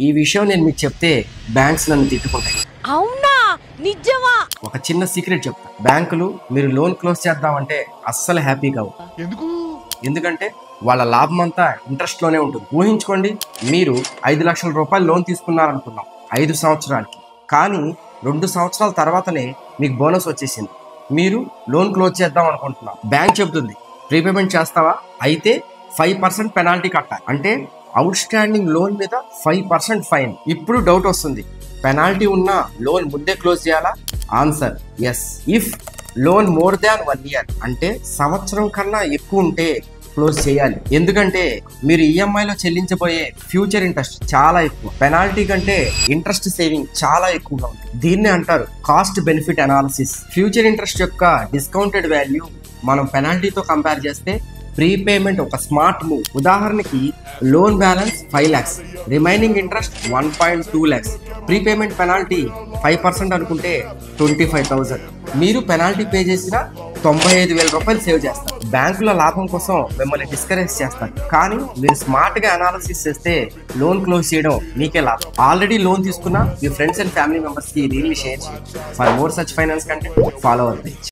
ఈ విషయం నేను మీకు చెప్తే బ్యాంక్స్ నన్ను తిట్టుకుంటాయి. అవునా నిజమా? ఒక చిన్న సీక్రెట్ చెప్తా. బ్యాంకులు మీరు లోన్ క్లోజ్ చేద్దామంటే అస్సలు హ్యాపీ కావు. ఎందుకంటే వాళ్ళ లాభం అంతా ఇంట్రెస్ట్ లోనే ఉంటుంది. ఊహించుకోండి, మీరు 5 లక్షల రూపాయలు లోన్ తీసుకున్నారనుకున్నాం 5 సంవత్సరాలకి. కానీ 2 సంవత్సరాల తర్వాతనే మీకు బోనస్ వచ్చేసింది. మీరు లోన్ క్లోజ్ చేద్దాం అనుకుంటున్నాం. బ్యాంక్ చెబుతుంది ప్రీపేమెంట్ చేస్తావా, అయితే 5% పెనాల్టీ కట్టాలి. అంటే అవుట్ స్టాండింగ్ లోన్ మీద 5% ఫైన్. ఇప్పుడు డౌట్ వస్తుంది, పెనాల్టీ ఉన్న లోన్ ముందే క్లోజ్ చేయాలా? Answer yes. If loan more than 1 year అంటే సంవత్సరం కన్నా ఎక్కువ ఉంటే క్లోజ్ చేయాలి. ఎందుకంటే మీరు ఈఎంఐలో చెల్లించబోయే ఫ్యూచర్ ఇంట్రెస్ట్ చాలా ఎక్కువ. పెనాల్టీ కంటే ఇంట్రెస్ట్ సేవింగ్ చాలా ఎక్కువగా ఉంటుంది. దీన్నే అంటారు cost benefit analysis. Future interest యొక్క డిస్కౌంటెడ్ వాల్యూ మనం పెనాల్టీతో కంపేర్ చేస్తే ప్రీపేమెంట్ ఒక స్మార్ట్ మూవ్. ఉదాహరణకి loan balance 5 lakhs, remaining interest 1.2 lakhs, prepayment penalty 5% అనుకుంటే 25,000. మీరు పెనాల్టీ పే చేసిన 95,000 రూపాయలు సేవ్ చేస్తారు. బ్యాంకుల లాభం కోసం మిమ్మల్ని డిస్కరేజ్ చేస్తారు, కానీ మీరు స్మార్ట్ గా అనాలిసిస్ చేస్తే లోన్ క్లోజ్ చేయడం మీకే లాభం. ఆల్రెడీ లోన్ తీసుకున్న మీ ఫ్రెండ్స్ అండ్ ఫ్యామిలీ మెంబర్స్ కి దీన్ని షేర్ చేయండి. For more such finance content follow our page.